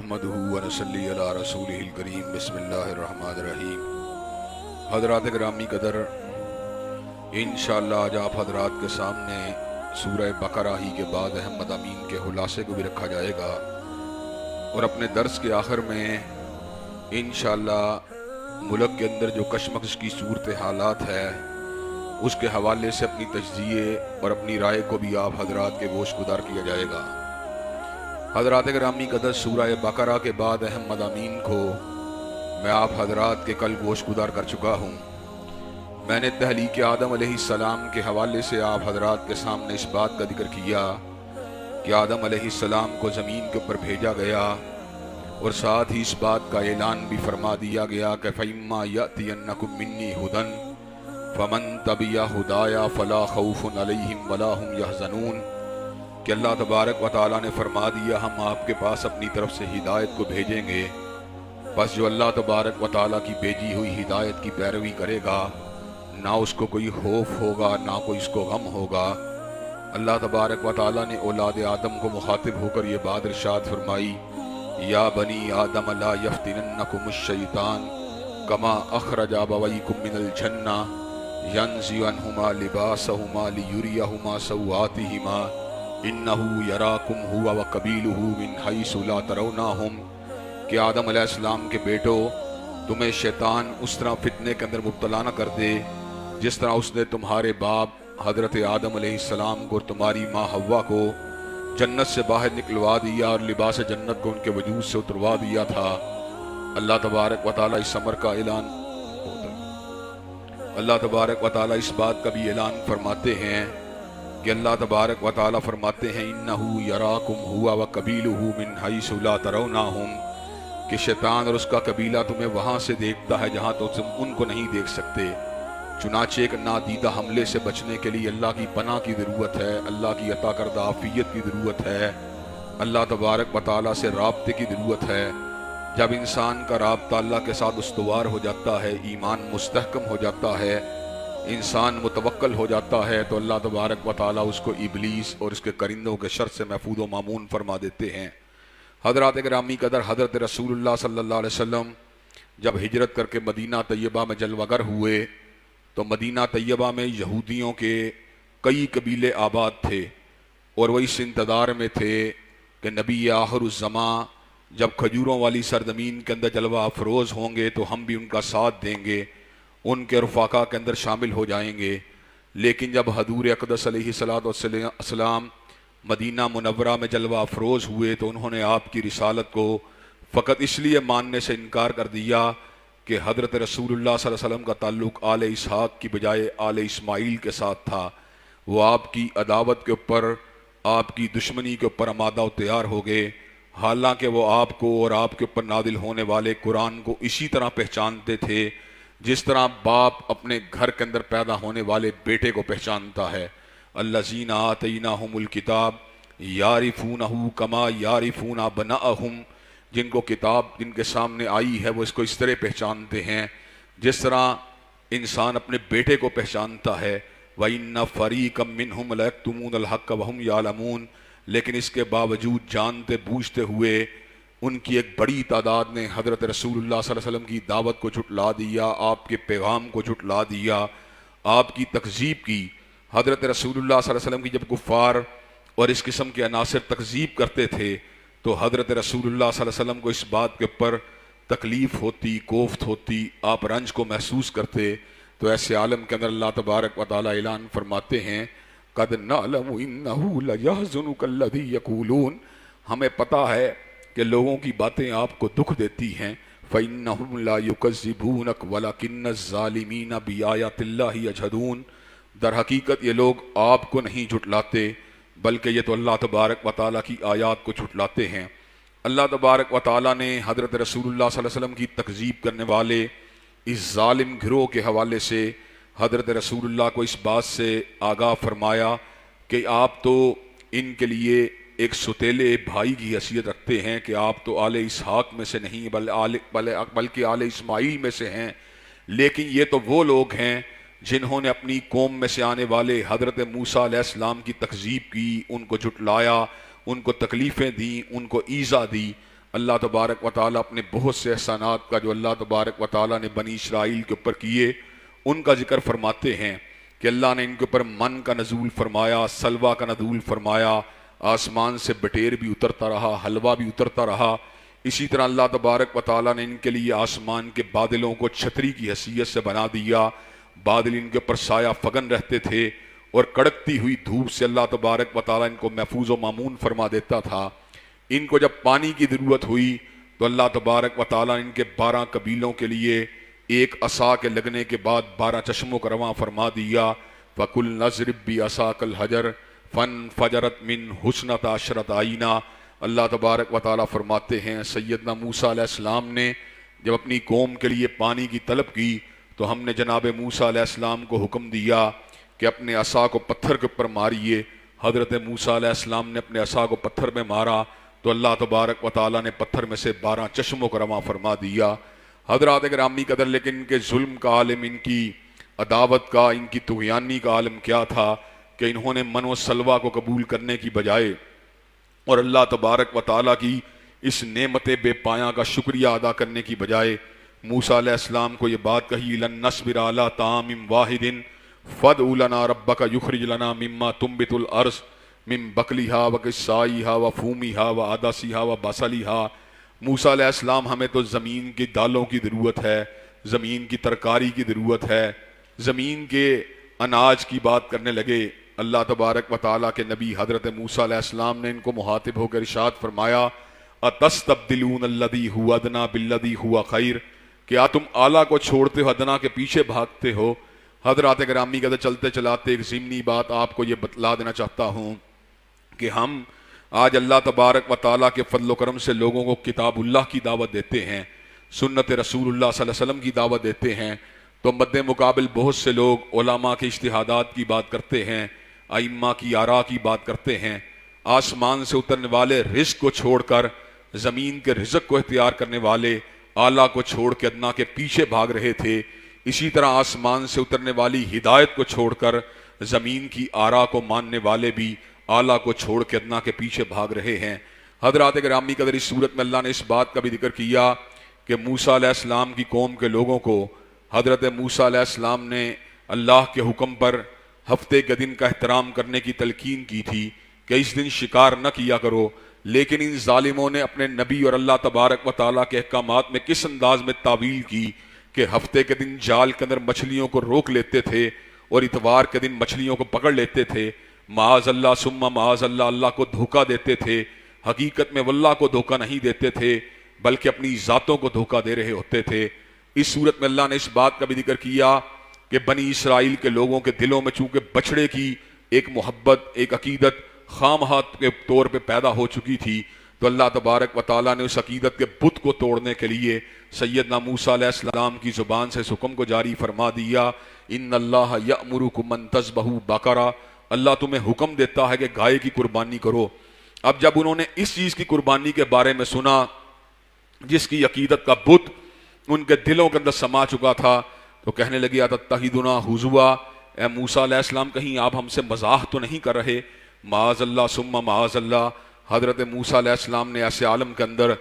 नहमदुहु व नसल्ली अला रसूलिहिल करीम बिस्मिल्लाहिर्रहमानिर्रहीम। हज़रात गिरामी कदर, इंशाअल्लाह आज आप हज़रात के सामने सूरह बकरा ही के बाद अहमद अमीन के खुलासे को भी रखा जाएगा और अपने दर्स के आखिर में इंशाअल्लाह मुल्क के अंदर जो कशमकश की सूरत हालात है उसके हवाले से अपनी तजज़िये और अपनी राय को भी आप हज़रात के गोशगुदार किया जाएगा। हज़रात गिरामी कदर, सूरह बकरा के बाद अहमद अमीन को मैं आप हज़रात के कल गोशगुदार कर चुका हूँ। मैंने तहलीक आदम अलैहिस्सलाम के हवाले से आप हज़रात के सामने इस बात का जिक्र किया कि आदम अलैहिस्सलाम को ज़मीन के ऊपर भेजा गया और साथ ही इस बात का ऐलान भी फरमा दिया गया कि फ़इम्मा यअतियन्नकुम मिन्नी हुदन फमन तबिया हुदाया फ़ला खौफ़ुन अलैहिम वला हुम यहज़नून कि अल्लाह तबारक व तआला ने फरमा दिया हम आपके पास अपनी तरफ से हिदायत को भेजेंगे, बस जो अल्लाह तबारक व तआला की भेजी हुई हिदायत की पैरवी करेगा ना उसको कोई खौफ होगा ना कोई इसको गम होगा। अल्लाह तबारक व तआला ने औलाद आदम को मुखातिब होकर ये बात इरशाद फरमाई, या बनी आदम ला यफ्तिनन्नकुमुश शैतान कमा अखरज अबवैकुम मिनल जन्ना यंज़ि अन्हुमा लिबासहुमा लियुरियहुमा सौआतिहिमा इन्नहु यराकुम हुवा व कबीलुहु मिन हैसु ला तरौनाहुम कि आदम अलैहिस्सलाम के बेटो, तुम्हें शैतान उस तरह फितने के अंदर मुब्तला न कर दे जिस तरह उसने तुम्हारे बाप हजरत आदम अलैहिस्सलाम को और तुम्हारी माँ हव्वा को जन्नत से बाहर निकलवा दिया और लिबास जन्नत को उनके वजूद से उतरवा दिया था। अल्लाह तबारक व तआला इस अमर का ऐलान अल्लाह तबारक व तआला इस बात का भी ऐलान फरमाते हैं कि अल्लाह तबारक व तआला फरमाते हैं इन्नहु यराकुम हुवा व कबीलुहु मिन हैसु ला तरौनाहुम कि शैतान और उसका कबीला तुम्हें वहाँ से देखता है जहाँ तो तुम उनको नहीं देख सकते। चुनाचे एक नादीदा हमले से बचने के लिए अल्लाह की पनाह की ज़रूरत है, अल्लाह की अता करदा आफियत की ज़रूरत है, अल्लाह तबारक व तआला से राब्ते की ज़रूरत है। जब इंसान का राब्ता अल्लाह के साथ उस्तवार हो जाता है, ईमान मुस्तहकम हो जाता है, इंसान मुतवक्कल हो जाता है, तो अल्लाह तबारक व तआला उसको इबलीस और उसके करिंदों के शर से महफूज व मामून फरमा देते हैं। हज़रात गिरामी कदर, हज़रत रसूलुल्लाह सल्लल्लाहु अलैहि वसल्लम जब हिजरत करके मदीना तैयबा में जलवागर हुए तो मदीना तैयबा में यहूदियों के कई कबीले आबाद थे और वही इस इंतज़ार में थे कि नबी आखिरुज़्ज़मा जब खजूरों वाली सरजमीन के अंदर जलवा अफरोज़ होंगे तो हम भी उनका साथ देंगे, उनके रफ़ाक़ा के अंदर शामिल हो जाएंगे। लेकिन जब हजूर अक़दस अलैहिस्सलातु वस्सलाम मदीना मुनव्वरा में जलवा अफरोज़ हुए तो उन्होंने आपकी रिसालत को फ़कत इसलिए मानने से इनकार कर दिया कि हज़रत रसूलुल्लाह सल्लल्लाहु अलैहि वसल्लम का ताल्लुक़ आले इसहाक़ की बजाय आले इस्माईल के साथ था। वो आपकी अदावत के ऊपर, आपकी दुश्मनी के ऊपर आमादा व तैयार हो गए, हालांकि वो आपको और आपके ऊपर नादिल होने वाले कुरान को इसी तरह पहचानते थे जिस तरह बाप अपने घर के अंदर पैदा होने वाले बेटे को पहचानता है। अल्लज़ीना आतैनाहुमुल किताब यारिफूनहु कमा यारिफून अबनाअहुम, जिनको किताब जिनके सामने आई है वो इसको इस तरह पहचानते हैं जिस तरह इंसान अपने बेटे को पहचानता है। व इन्ना फ़रीक़म मिनहुम लयक्तुमूनल हक़्क़ व हुम यालमून, लेकिन इसके बावजूद जानते बूझते हुए उनकी एक बड़ी तादाद ने हज़रत रसूलुल्लाह सल्लल्लाहु अलैहि वसल्लम की दावत को झुटला दिया, आपके पैगाम को झुटला दिया, आपकी तकज़ीब की। हज़रत रसूलुल्लाह सल्लल्लाहु अलैहि वसल्लम की जब कुफ़ार और इस किस्म के अनासिर तकज़ीब करते थे तो हज़रत रसूलुल्लाह सल्लल्लाहु अलैहि वसल्लम को इस बात के ऊपर तकलीफ़ होती, कोफ्त होती, आप रंज को महसूस करते। तो ऐसे आलम के अंदर अल्लाह तबारक व तआला ऐलान फरमाते हैं, क़द नअलमु इन्नहु लयहज़ुनुकल्लज़ी यक़ूलून, हमें पता है कि लोगों की बातें आपको दुख देती हैं। फ़इन्नहुम ला युकज़्ज़िबूनक वलाकिन्नज़्ज़ालिमीना बिआयातिल्लाहि यजहदून, दर हकीकत ये लोग आपको नहीं झुटलाते बल्कि ये तो अल्लाह तबारक व तआला की आयात को झुटलाते हैं। अल्लाह तबारक व तआला ने हज़रत रसूलुल्लाह सल्लल्लाहु अलैहि वसल्लम की तकज़ीब करने वाले इस ज़ालिम गिरोह के हवाले से हज़रत रसूलुल्लाह को इस बात से आगाह फरमाया कि आप तो इनके लिए एक सुतेले भाई की हैसियत रखते हैं कि आप तो आले इसहाक़ में से नहीं बल्कि आले इस्माईल में से हैं। लेकिन ये तो वो लोग हैं जिन्होंने अपनी कौम में से आने वाले हज़रत मूसा अलैहिस्सलाम की तकज़ीब की, उनको झुटलाया, उनको तकलीफ़ें दी, उनको ईज़ा दी। अल्लाह तबारक व ताला अपने बहुत से एहसानात का जो अल्लाह तबारक व ताला ने बनी इसराइल के ऊपर किए उनका जिक्र फरमाते हैं कि अल्लाह ने इनके ऊपर मन का नजूल फरमाया, सलवा का नजूल फरमाया, आसमान से बटेर भी उतरता रहा, हलवा भी उतरता रहा। इसी तरह अल्लाह तबारक व ताला ने इनके लिए आसमान के बादलों को छतरी की हैसियत से बना दिया। बादल इनके ऊपर साया फगन रहते थे और कड़कती हुई धूप से अल्लाह तबारक व ताला इनको महफूज व मामून फरमा देता था। इनको जब पानी की ज़रूरत हुई तो अल्लाह तबारक व ताला इनके 12 कबीलों के लिए एक असा के लगने के बाद 12 चश्मों का रवां फरमा दिया। फ़कुल नज़रिब बि असाकल हजर फ़न फजरत मिन हुस्नत अशरत आईना। अल्लाह तबारक व ताला फरमाते हैं सैयदना मूसा अलैहिस्सलाम ने जब अपनी कौम के लिए पानी की तलब की तो हमने जनाब मूसा अलैहिस्सलाम को हुक्म दिया कि अपने असा को पत्थर के ऊपर मारिए। हज़रत मूसा अलैहिस्सलाम ने अपने असा को पत्थर में मारा तो अल्लाह तबारक व ताला ने पत्थर में से 12 चश्मों को रवां फरमा दिया। हज़रात गिरामी कदर, लेकिन इनके जुल्म का आलम, इनकी अदावत का, इनकी तुग़यानी का आलम क्या था कि इन्होंने मन व सलवा को कबूल करने की बजाय और अल्लाह तबारक व ताला की इस नेमत बेपाया का शुक्रिया अदा करने की बजाय मूसा अलैहिस्सलाम को ये बात कही, लन नस्बिरा अला तामिम वाहिदिन फदउ लना रब्बका युखरिज लना मिम्मा तुम्बितुल अर्ज़ मिन बकलिहा व किस्साइहा व फूमिहा व आदासिहा व बसलिहा। मूसा अलैहिस्सलाम, हमें तो ज़मीन की दालों की ज़रूरत है, ज़मीन की तरकारी की ज़रूरत है, ज़मीन के अनाज की बात करने लगे। अल्लाह तबारक व ताला के नबी हज़रत मूसा अलैहिस्सलाम ने इनको मुखातिब होकर इरशाद फरमाया अतस्तब्दिलून अल्लज़ी हुवा अदना बिल्लज़ी हुवा खैर, क्या तुम आला को छोड़ते हो, अदना के पीछे भागते हो। हज़रात गिरामी कहते चलते चलाते एक ज़िमनी बात आपको ये बतला देना चाहता हूँ कि हम आज अल्लाह तबारक व ताला के फजल व करम से लोगों को किताबुल्लाह की दावत देते हैं, सुन्नत रसूलुल्लाह सल्लल्लाहु अलैहि वसल्लम की दावत देते हैं, तो मद्दे मुकाबिल बहुत से लोग उलमा के इज्तिहादात की बात करते हैं, आइम्मा की आरा की बात करते हैं। आसमान से उतरने वाले रिज़्क़ को छोड़कर ज़मीन के रिज़्क़ को इख्तियार करने वाले आला को छोड़ के अदना के पीछे भाग रहे थे। इसी तरह आसमान से उतरने वाली हिदायत को छोड़कर ज़मीन की आरा को मानने वाले भी आला को छोड़ के अदना के पीछे भाग रहे हैं। हज़रात गिरामी कदर, इस सूरत में अल्लाह ने इस बात का भी जिक्र किया कि मूसा अलैहिस्सलाम की कौम के लोगों को हज़रत मूसा अलैहिस्सलाम ने अल्लाह के हुक्म पर हफ्ते के दिन का एहतराम करने की तलकीन की थी कि इस दिन शिकार न किया करो, लेकिन इन जालिमों ने अपने नबी और अल्लाह तबारक व ताला के अहकामात में किस अंदाज में तावील की कि हफ्ते के दिन जाल के अंदर मछलियों को रोक लेते थे और इतवार के दिन मछलियों को पकड़ लेते थे। माज़ अल्लाह सुम्मा माज़ अल्लाह, अल्लाह को धोखा देते थे। हकीकत में वल्लाह को धोखा नहीं देते थे बल्कि अपनी ज़ातों को धोखा दे रहे होते थे। इस सूरत में अल्लाह ने इस बात का भी जिक्र किया कि बनी इसराइल के लोगों के दिलों में चूंकि बछड़े की एक मोहब्बत, एक अकीदत खामहात के तौर पे पैदा हो चुकी थी, तो अल्लाह तबारक व ताला ने उस अकीदत के बुत को तोड़ने के लिए सैयदना मूसा अलैहिस्सलाम की ज़ुबान से इस हुक्म को जारी फरमा दिया, इन्नल्लाह यअमुरुकुम अन तज़बहू बकरा, अल्लाह तुम्हें हुक्म देता है कि गाय की कुर्बानी करो। अब जब उन्होंने इस चीज़ की कुर्बानी के बारे में सुना जिसकी अकीदत का बुत उनके दिलों के अंदर समा चुका था, तो कहने लगे अतत्तहिदुना हुज़ुआ, ए मूसा अलैहिस्सलाम कहीं आप हमसे मजाक तो नहीं कर रहे। माज़अल्लाह सुम्मा माज़अल्लाह, हज़रत मूसा अलैहिस्सलाम ने ऐसे आलम के अंदर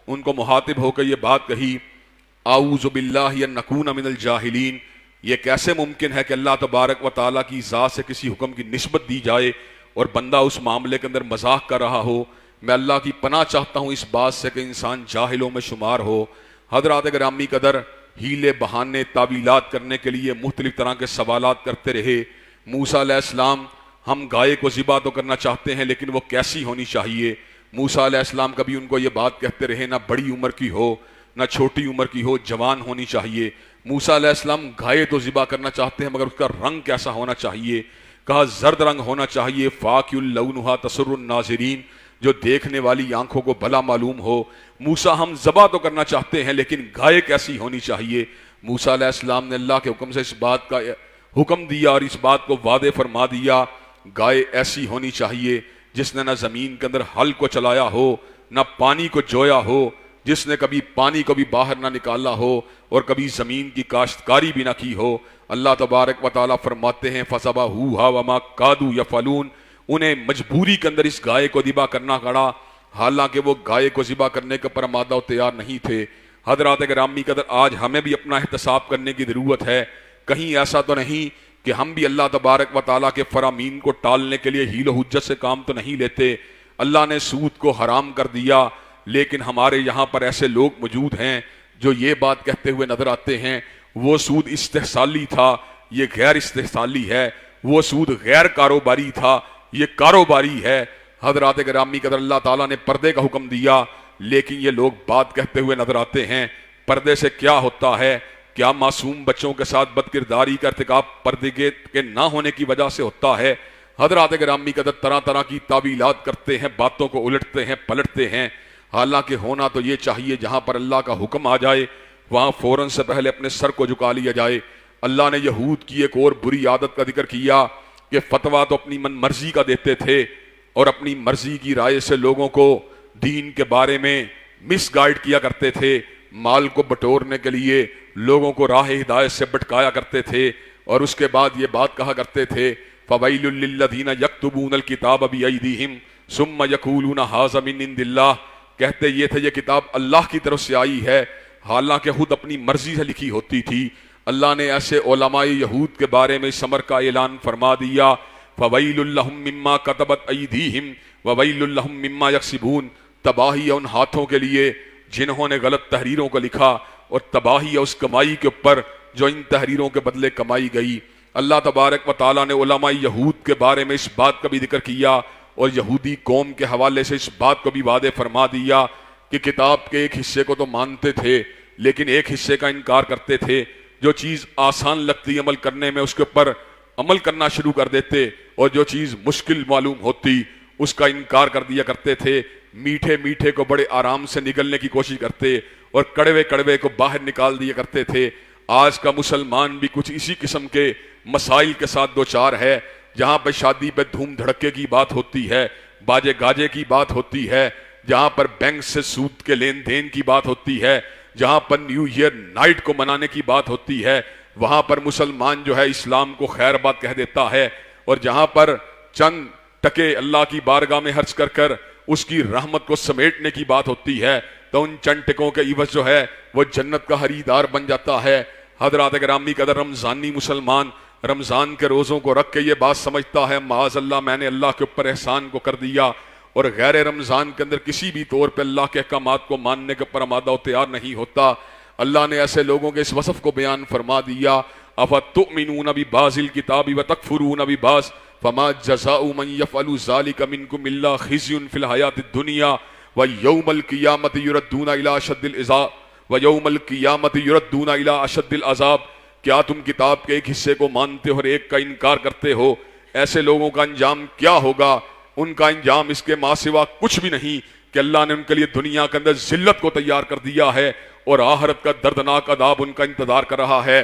उनको मुखातिब होकर ये बात कही, आऊज़ु बिल्लाहि अन नकूना मिनल जाहिलीन, ये कैसे मुमकिन है कि अल्लाह तबारक व ताला की ज़ात से किसी हुक्म की निस्बत दी जाए और बंदा उस मामले के अंदर मजाक कर रहा हो। मैं अल्लाह की पनाह चाहता हूँ इस बात से कि इंसान जाहिलों में शुमार हो। हज़रात गिरामी कदर, हीले बहाने तावीलात करने के लिए मुख्तलिफ तरह के सवालात करते रहे। मूसा अलैहिस्सलाम, हम गाय को ज़िबा तो करना चाहते हैं लेकिन वो कैसी होनी चाहिए। मूसा अलैहिस्सलाम कभी उनको ये बात कहते रहे, ना बड़ी उम्र की हो ना छोटी उम्र की हो, जवान होनी चाहिए। मूसा अलैहिस्सलाम गाय तो ज़िबा करना चाहते हैं मगर उसका रंग कैसा होना चाहिए। कहा जर्द रंग होना चाहिए, फ़ाक़िउल लौनुहा तसुर्रुन नाज़िरीन, जो देखने वाली आंखों को भला मालूम हो। मूसा, हम ज़बा तो करना चाहते हैं लेकिन गाय कैसी होनी चाहिए। मूसा अलैहिस्सलाम ने अल्लाह के हुक्म से इस बात का हुक्म दिया और इस बात को वादे फरमा दिया, गाय ऐसी होनी चाहिए जिसने ना ज़मीन के अंदर हल को चलाया हो, ना पानी को जोया हो, जिसने कभी पानी को भी बाहर ना निकाला हो और कभी ज़मीन की काश्तकारी भी ना की हो। अल्लाह तबारक व तआला फरमाते हैं फ़ज़बहूहा वमा कादू यफ़अलून, उन्हें मजबूरी के अंदर इस गाय को ज़िबा करना पड़ा। हालांकि वो गाय को ज़िबा करने के पर आमादा और तैयार नहीं थे। हजरात गिरामी कदर, आज हमें भी अपना एहतसाब करने की ज़रूरत है। कहीं ऐसा तो नहीं कि हम भी अल्लाह तबारक व ताला के फरामीन को टालने के लिए हील हुज्जत से काम तो नहीं लेते। अल्लाह ने सूद को हराम कर दिया, लेकिन हमारे यहाँ पर ऐसे लोग मौजूद हैं जो ये बात कहते हुए नजर आते हैं वो सूद इस्तेहसाली था, ये गैर इस्तेहसाली है, वो सूद गैर कारोबारी था, ये कारोबारी है। हजरात गिरामी कदर, अल्लाह ताला ने पर्दे का हुक्म दिया, लेकिन ये लोग बात कहते हुए नजर आते हैं पर्दे से क्या होता है। क्या मासूम बच्चों के साथ बदकिरदारी का इर्तिकाब पर्दे के ना होने की वजह से होता है। हजरात गिरामी कदर, तरह तरह की तावीलात करते हैं, बातों को उलटते हैं, पलटते हैं। हालांकि होना तो ये चाहिए जहां पर अल्लाह का हुक्म आ जाए वहां फौरन से पहले अपने सर को झुका लिया जाए। अल्लाह ने यहूद की एक और बुरी आदत का जिक्र किया कि फतवा तो अपनी मन मर्जी का देते थे और अपनी मर्जी की राय से लोगों को दीन के बारे में मिसगाइड किया करते थे। माल को बटोरने के लिए लोगों को राह हिदायत से भटकाया करते थे और उसके बाद ये बात कहा करते थे, फ़वैलुल लिल्लज़ीना यक्तुबूनल किताब बिअयदीहिम सुम्मा यक़ूलूना हाज़ा मिन इंदिल्लाह। कहते ये थे ये किताब अल्लाह की तरफ से आई है, हालांकि खुद अपनी मर्जी से लिखी होती थी। अल्लाह ने ऐसे उलमाए यहूद के बारे में इस अमर का ऐलान फरमा दिया, फ़वैलुल लहुम मिम्मा कतबत अयदीहिम ववैलुल लहुम मिम्मा यक्सिबून। तबाही है उन हाथों के लिए जिन्होंने गलत तहरीरों को लिखा और तबाही है उस कमाई के ऊपर जो इन तहरीरों के बदले कमाई गई। अल्लाह तबारक व ताला ने उलमाए यहूद के बारे में इस बात का भी जिक्र किया और यहूदी कौम के हवाले से इस बात को भी वादे फरमा दिया कि किताब के एक हिस्से को तो मानते थे लेकिन एक हिस्से का इनकार करते थे। जो चीज़ आसान लगती अमल करने में उसके ऊपर अमल करना शुरू कर देते और जो चीज़ मुश्किल मालूम होती उसका इनकार कर दिया करते थे। मीठे मीठे को बड़े आराम से निगलने की कोशिश करते और कड़वे कड़वे को बाहर निकाल दिया करते थे। आज का मुसलमान भी कुछ इसी किस्म के मसाइल के साथ दो चार है, जहाँ पर शादी पे धूम धड़के की बात होती है, बाजे गाजे की बात होती है, जहाँ पर बैंक से सूद के लेन देन की बात होती है, जहाँ पर न्यू ईयर नाइट को मनाने की बात होती है, वहाँ पर मुसलमान जो है इस्लाम को खैरबाद कह देता है। और जहाँ पर चंद टके अल्लाह की बारगाह में खर्च कर कर उसकी रहमत को समेटने की बात होती है तो उन चंद टकों के इवज जो है वो जन्नत का खरीदार बन जाता है। हजरात गिरामी कदर, रमजानी मुसलमान रमजान के रोज़ों को रख के ये बात समझता है माज़अल्लाह मैंने अल्लाह के ऊपर एहसान को कर दिया, और गैर रमज़ान के अंदर किसी भी तौर पे अल्लाह के अहकामात को मानने के ऊपर आमादा और तैयार नहीं होता। अल्लाह ने ऐसे लोगों के इस वसफ़ को बयान फरमा दिया, अफ़तुमिनून बिबाज़िल किताबि व तकफ़ुरून बिबाज़ फमा जज़ाउ मन यफ़अलु ज़ालिका मिनकुम इल्ला ख़िज़्युन फ़िल हयातिद दुनिया व यौमल क़ियामति युरद्दूना इला अशद्दिल इज़ाब व यौमल क़ियामति युरद्दूना इला अशद्दिल अज़ाब। क्या तुम किताब के एक हिस्से को मानते हो और एक का इनकार करते हो? ऐसे लोगों का अंजाम क्या होगा? उनका अंजाम इसके माँ सिवा कुछ भी नहीं कि अल्लाह ने उनके लिए दुनिया के अंदर जिल्लत को तैयार कर दिया है और आखिरत का दर्दनाक अदाब उनका इंतजार कर रहा है।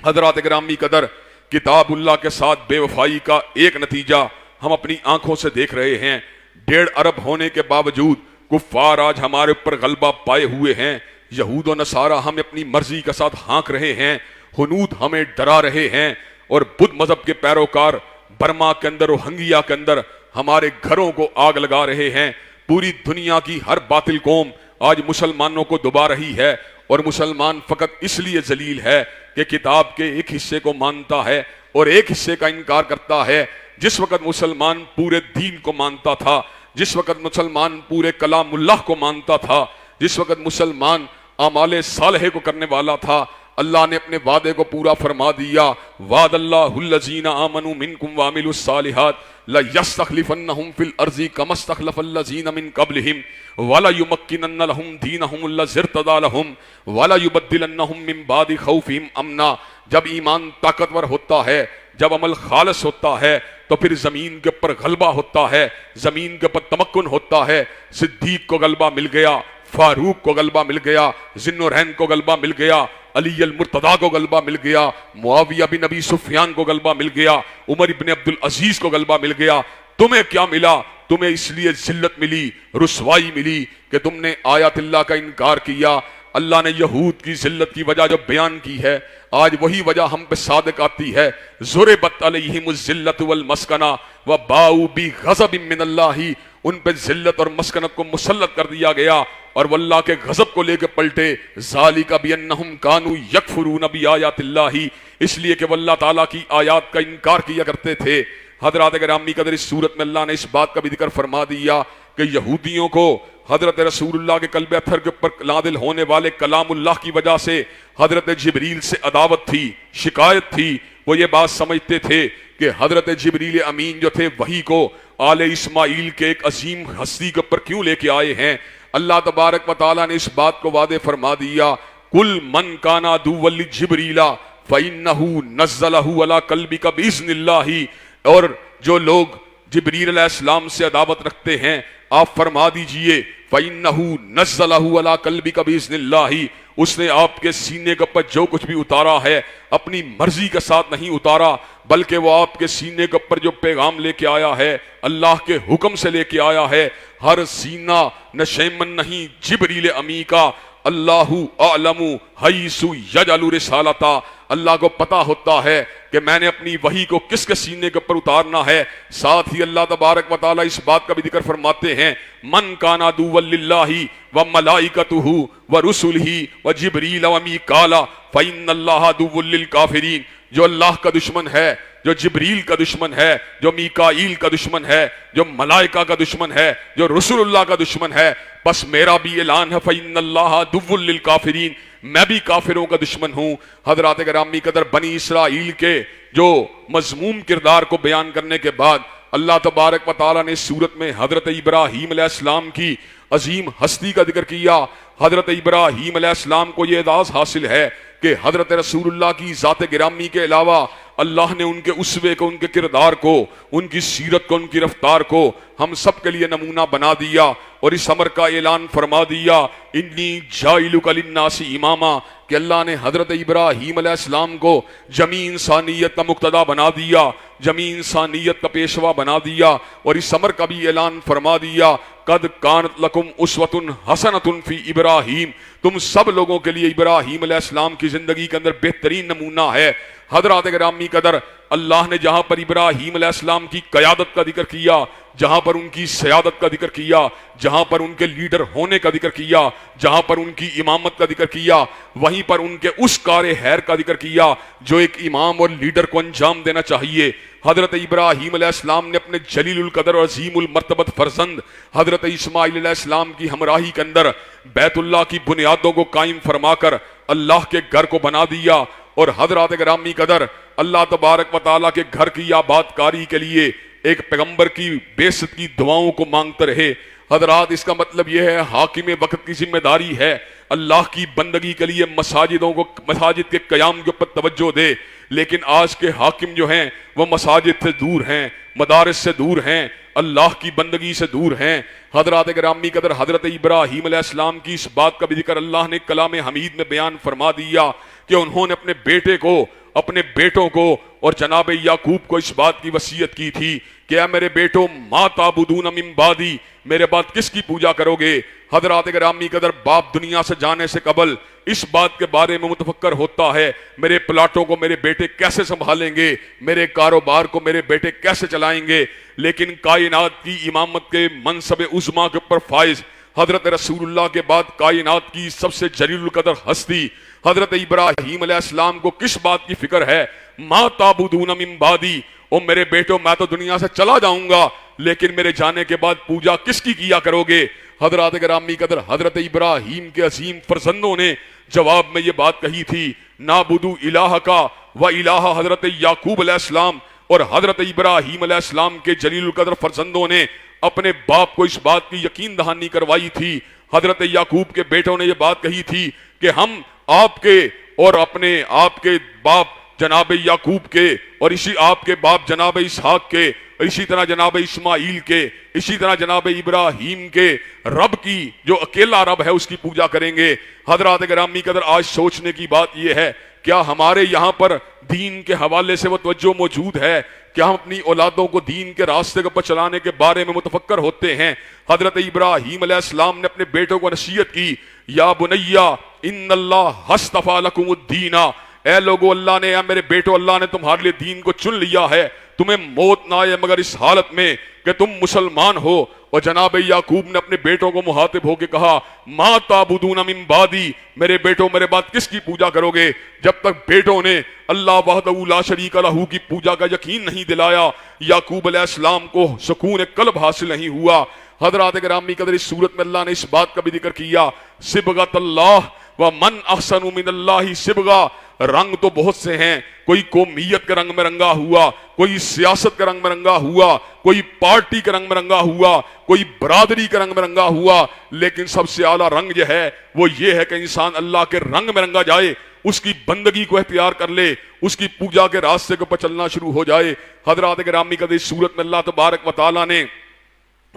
हजरात गिरामी कदर, किताबुल्लाह के साथ बेवफाई का एक नतीजा हम अपनी आंखों से देख रहे हैं। 1.5 अरब होने के बावजूद कुफ्फार आज हमारे ऊपर गलबा पाए हुए हैं। यहूद और नसारा हमें अपनी मर्जी के साथ हाँक रहे हैं, हुनूद हमें डरा रहे हैं और बुद्ध मजहब के पैरोकार बर्मा के अंदर, रोहिंग्या के अंदर हमारे घरों को आग लगा रहे हैं। पूरी दुनिया की हर बातिल कौम आज मुसलमानों को दुबा रही है और मुसलमान फकत इसलिए जलील है कि किताब के एक हिस्से को मानता है और एक हिस्से का इनकार करता है। जिस वक्त मुसलमान पूरे दीन को मानता था, जिस वक्त मुसलमान पूरे कलामुल्लाह को मानता था, जिस वक्त मुसलमान आमाले सालहे को करने वाला था, अल्लाह ने अपने वादे को पूरा फरमा दिया। वादल्लाहुल्लज़ीना आमनू मिनकुम वामिलुस सालिहात ला यस्तखलिफन्नहुम फिल अर्ज़ि कमस्तखलफल्लज़ीना मिन क़ब्लिहिम वला युमक्किनन्न लहुम दीनहुमुल्लज़ी इर्तदा लहुम वला युबद्दिलन्नहुम मिन बादि खौफिहिम अमना। जब ईमान ताकतवर होता है, जब अमल खालिस होता है, तो फिर जमीन के ऊपर गलबा होता है, जमीन के ऊपर तमक्कुन होता है। सिद्दीक को गलबा मिल गया, फारूक को गलबा मिल गया, जिन्नुरैन को गलबा मिल गया, अली अल मुर्तदा को गलबा मिल गया, मुआविया बिन अबी सुफियान को गलबा मिल गया, उमर इब्न अब्दुल अजीज को गलबा मिल गया। तुम्हें क्या मिला? तुम्हें इसलिए जिल्लत मिली, रुसवाई मिली कि तुमने आयतिल्लाह का इनकार किया। अल्लाह ने यहूद की जिल्लत की वजह जो बयान की है, आज वही वजह हम पे सादिक आती है। ज़ुरिबत अलैहिमुज़ ज़िल्लतु वल मस्कना व बाऊ बि ग़ज़बिन मिनल्लाहि उन पे जिल्लत और मस्कनत को मुसल्लत कर दिया गया और वो अल्लाह के गजब को लेकर पलटे। ज़ालिका बिअन्नहुम कानू यकफुरून बिआयातिल्लाही, इसलिए कि वो अल्लाह ताला की आयात का इनकार किया करते थे। हजरात गिरामी कदर, इस सूरत में अल्लाह ने इस बात का भी जिक्र फरमा दिया कि यहूदियों को हजरत रसूलुल्लाह के कल्बे अत्थर के ऊपर नादिल होने वाले कलामुल्लाह की वजह से हजरत जिब्रील से अदावत थी, शिकायत थी। वो ये बात समझते थे कि हजरत जिब्रील अमीन जो थे वही को आले इस्माइल के एक अजीम हस्ती के ऊपर क्यों लेके आए हैं। अल्लाह तबारक व तआला ने इस बात को वादे फरमा दिया, कुल मन काना दुवल्ली जिब्रीला फइन्नहु नज़्ज़लहु अला कल्बिका बिइज़्निल्लाही, और जो लोग जिब्रील अलैहिस्सलाम से अदावत रखते हैं आप फरमा दीजिए फइन्नहु नज़्ज़लहु अला कल्बिका बिइज़्निल्लाही, उसने आपके सीने के ऊपर जो कुछ भी उतारा है अपनी मर्जी के साथ नहीं उतारा, बल्कि वो आपके सीने के ऊपर जो पैगाम लेके आया है अल्लाह के हुक्म से लेके आया है। हर सीना नशेमन नहीं जिब्रील अमी का, अल्लाहु आलमु हैसु यजअलु रिसालता, अल्लाह को पता होता है कि मैंने अपनी वही को किसके सीने के ऊपर उतारना है। साथ ही अल्लाह तबारक व तआला इस बात का भी जिक्र फरमाते हैं, मन काना दुवल्लिल्लाही व मलाइकतुहु व रुसुलिही व जिब्रील व मीकाला फइन्नल्लाहा दुवुल्लिल काफिरीन, जो अल्लाह का दुश्मन है, जो जिब्रील का दुश्मन है, जो मीकाईल का दुश्मन है, जो मलाइका का दुश्मन है, जो रसूलुल्लाह का दुश्मन है, बस मेरा भी ऐलान है फइन्नल्लाहा दुवुल्लिल काफिरीन, मैं भी काफिरों का दुश्मन हूं। हजरात गिरामी कदर, बनी इसराइल के जो मजमूम किरदार को बयान करने के बाद अल्लाह तबारक व तआला ने सूरत में हजरत इब्राहीम अलैहिस्सलाम की अजीम हस्ती का जिक्र किया। हजरत इब्राहीम अलैहिस्सलाम को यह एजाज हासिल है कि हजरत रसूलुल्लाह की जात गिरामी के अलावा अल्लाह ने उनके उसवे को, उनके किरदार को, उनकी सीरत को, उनकी रफ्तार को हम सब के लिए नमूना बना दिया और इस अमर का ऐलान फरमा दिया, इन्नी जाइलुका लिन्नासी इमामा, कि अल्लाह ने हजरत इब्राहीम अलैहिस्सलाम को जमी इंसानियत का मुक्तदा बना दिया, जमी इंसानियत का पेशवा बना दिया और इस अमर का भी ऐलान फरमा दिया, कद कानत लकुम उस्वतुन हसनतुन फी इब्राहीम, तुम सब लोगों के लिए इब्राहीम अलैहिस्सलाम की जिंदगी के अंदर बेहतरीन नमूना है। हजरात गिरामी कदर, अल्लाह ने जहां पर इब्राहीम अलैहिस्सलाम की क़यादत का जिक्र किया, जहां पर उनकी सयादत का जिक्र किया, जहां पर उनके लीडर होने का जिक्र किया, जहां पर उनकी इमामत का जिक्र किया, वहीं पर उनके उस कार हैर का जिक्र किया जो एक इमाम और लीडर को अंजाम देना चाहिए। हजरत इब्राहीम अलैहिस्सलाम ने अपने जलीलुल कदर और अजीमुल मर्तबत फरजंद हजरत इस्माइल अलैहिस्सलाम की हमराही के अंदर बैतुल्लाह की बुनियादों को कायम फरमाकर अल्लाह के घर को बना दिया और हजरत गिरामी कदर अल्लाह तबारक व तआला के घर की आबादकारी के लिए एक पैगंबर की बेइज्जत की दुआओं को मांगते रहे। हजरात, इसका मतलब यह है हाकिम वक्त की जिम्मेदारी है अल्लाह की बंदगी के लिए मसाजिदों को, मसाजिद के कयाम के ऊपर तवज्जो दे, लेकिन आज के हाकिम जो हैं वो मसाजिद से दूर हैं, मदारिस से दूर हैं, अल्लाह की बंदगी से दूर हैं। हजरत गिरामी कदर, हजरत इब्राहीम अलैहिस्सलाम की इस बात का भी जिक्र अल्लाह ने कलाम हमीद में बयान फरमा दिया कि उन्होंने अपने बेटे को, अपने बेटों को और जनाब याकूब को इस बात की वसीयत की थी कि ऐ मेरे बेटो मा ताबुदून मिन बादी, मेरे बाद किसकी पूजा करोगे। हजरत गिरामी कदर, बाप दुनिया से जाने से कबल इस बात के बारे में मुतफक्कर होता है, मेरे प्लाटों को मेरे बेटे कैसे संभालेंगे, मेरे कारोबार को मेरे बेटे कैसे चलाएंगे। लेकिन कायनात की इमामत के मनसब उज़्मा के ऊपर फाइज हजरत रसूलुल्लाह के बाद कायनात की सबसे जलीलुल कदर हस्ती हजरत इब्राहीम अलैहिस्सलाम को किस बात की फिक्र है, मा ताबुदून मिन बादी, ओ मेरे बेटो मैं तो दुनिया से चला जाऊंगा लेकिन मेरे जाने के बाद पूजा किसकी किया करोगे। हजरत गिरामी कदर, हजरत इब्राहीम के अजीम फरजंदों ने जवाब में ये बात कही थी, नाबुदू इलाह का व इलाह हजरत याकूब अलैहिस्सलाम, और हजरत इब्राहीम अलैहिस्सलाम के जलीलुल कदर फरजंदों ने अपने बाप को इस बात की यकीन दहानी करवाई थी। हजरत याकूब के बेटों ने यह बात कही थी कि हम आपके और अपने आपके बाप जनाब याकूब के और इसी आपके बाप जनाब इसहाक के, इसी तरह जनाब इस्माइल के, इसी तरह जनाब इब्राहीम के रब की जो अकेला रब है उसकी पूजा करेंगे। हजरत गिरामी कदर, आज सोचने की बात यह है, क्या हमारे यहाँ पर दीन के हवाले से वो तवज्जो मौजूद है, क्या हम अपनी औलादों को दीन के रास्ते के ऊपर चलाने के बारे में मुतफक्कर होते हैं। हजरत इब्राहीम अलैहिस्सलाम ने अपने बेटों को नसीहत की, या बुनैया इन्नल्लाह हस्तफा लकुमुद्दीना, ऐ लोगो अल्लाह ने, या मेरे बेटो अल्लाह ने तुम्हारे लिए दीन को चुन लिया है, तुम्हें मौत ना आए मगर इस हालत में कि तुम मुसलमान हो और जनाब याकूब ने अपने बेटों को मुहातिब होकर कहा, मा ताबुदून मिन बादी, मेरे बेटों मेरे बाद किसकी पूजा करोगे। जब तक बेटों ने अल्लाह वहदहू ला शरीक लहू की पूजा का यकीन नहीं दिलाया, याकूब अलैहिस्सलाम को सुकून कल्ब हासिल नहीं हुआ। हजरात गिरामी कदर, इस सूरत में अल्लाह ने इस बात का भी जिक्र किया, सिबगतल्लाह व मन अहसनु मिनल्लाहि सिबगा। रंग तो बहुत से हैं, कोई कौमियत के रंग में रंगा हुआ, कोई सियासत के रंग में रंगा हुआ, कोई पार्टी के रंग में रंगा हुआ, कोई बरादरी के रंग में रंगा हुआ, लेकिन सबसे आला रंग जो है वो ये है कि इंसान अल्लाह के रंग में रंगा जाए, उसकी बंदगी को इख्तियार कर ले, उसकी पूजा के रास्ते को पर चलना शुरू हो जाए। हजरात गिरामी कदर, इस सूरत में अल्लाह तबारक व तआला ने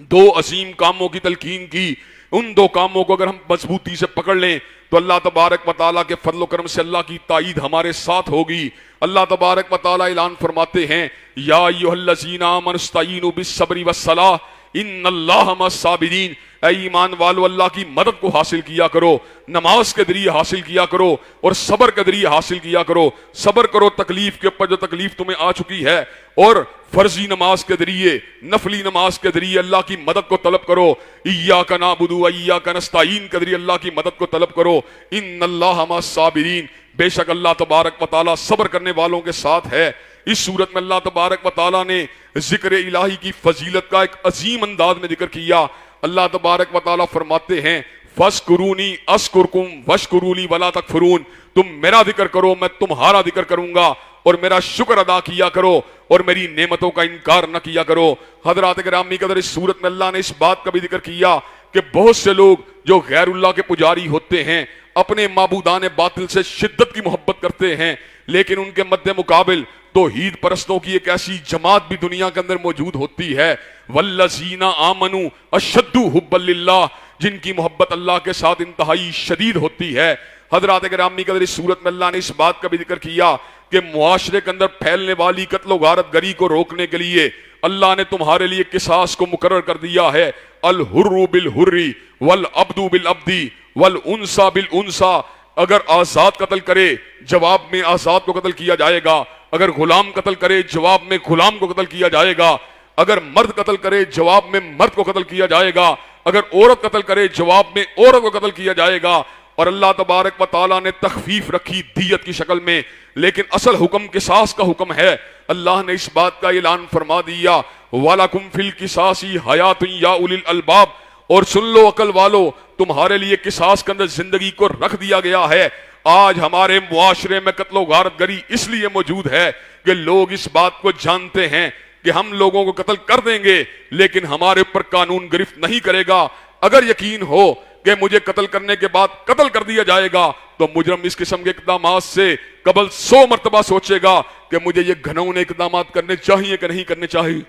दो अजीम कामों की तलकीन की। उन दो कामों को अगर हम मजबूती से पकड़ लें तो अल्लाह तबारक व तआला के फजल करम से अल्लाह की ताईद हमारे साथ होगी। अल्लाह तबारक व तआला ऐलान फरमाते हैं, या अय्युहल्लज़ीना आमनुस्तईनु बिस्सब्रि वस्सलाह इन्नल्लाहा मस्साबिरीन। ऐ ईमान वालो, अल्लाह की मदद को हासिल किया करो, नमाज के जरिए हासिल किया करो और सबर के जरिए हासिल किया करो। सबर करो तकलीफ के ऊपर जो तकलीफ तुम्हें आ चुकी है, और फर्जी नमाज के जरिए, नफली नमाज के जरिए अल्लाह की मदद को तलब करो। इय्याका नअबुदु व इय्याका नस्तईन के जरिए अल्लाह की मदद को तलब करो। इन्नल्लाहा मस्साबिरीन, बेशक अल्लाह तबारक व तआला सब्र करने वालों के साथ है। इस सूरत में अल्लाह तबारक व तआला ने जिक्र इलाही की फजीलत का एक अजीम अंदाज में जिक्र किया। अल्लाह तबारक व तआला फरमाते हैं, फस्कुरूनी अस्कुरकुम वश्कुरूली वला तकफुरून। तुम मेरा जिक्र करो, मैं तुम्हारा जिक्र करूंगा, और मेरा शुक्र अदा किया करो और मेरी नेमतों का इनकार न किया करो। हजरात गिरामी कदर, इस सूरत में अल्लाह ने इस बात का भी जिक्र किया कि बहुत से लोग जो गैरुल्लाह के पुजारी होते हैं अपने माबूदान बातिल से शिद्दत की मोहब्बत करते हैं, लेकिन उनके मद्दे मुकाबिल तौहीद परस्तों की एक ऐसी जमात भी दुनिया के अंदर मौजूद होती है, वल्लज़ीना आमनू अशद्दु हुब्बन लिल्लाह, जिनकी मोहब्बत अल्लाह के साथ इंतहाई शदीद होती है। हजरात गिरामी कदर, इस सूरत में अल्लाह ने इस बात का भी जिक्र किया कि मुआशरे के अंदर फैलने वाली कत्ल गारत गरी को रोकने के लिए अल्लाह ने तुम्हारे लिए किसास को मुकर्रर कर दिया है। अल हुर्रु बिल हुर्री वल अब्दु बिल अब्दी वल उनसा बिल उनसा। अगर आजाद कत्ल करे, जवाब में आजाद को कत्ल किया जाएगा। अगर गुलाम कत्ल करे, जवाब में गुलाम को कत्ल किया जाएगा। अगर मर्द कत्ल करे, जवाब में मर्द को कत्ल किया जाएगा। अगर औरत कत्ल करे, जवाब में औरत को कत्ल किया जाएगा। और अल्लाह तबारक व तआला ने तखफीफ रखी दियत की शक्ल में, लेकिन असल हुक्म किसास का हुक्म है। अल्लाह ने इस बात का ऐलान फरमा दिया, वलकुम फिल किसासी हयातुन या उलिल अलबाब। और सुन लो अकल वालो, तुम्हारे लिए किसास के अंदर जिंदगी को रख दिया गया है। आज हमारे मुआशरे में कत्लो गारत गरी इसलिए मौजूद है कि लोग इस बात को जानते हैं कि हम लोगों को कत्ल कर देंगे, लेकिन हमारे ऊपर कानून गिरफ्त नहीं करेगा। अगर यकीन हो कि मुझे कत्ल करने के बाद कत्ल कर दिया जाएगा, तो मुजरम इस किस्म के इक़दामात से कबल 100 मरतबा सोचेगा कि मुझे ये घनौने इक़दामात करने चाहिए कि नहीं करने चाहिए।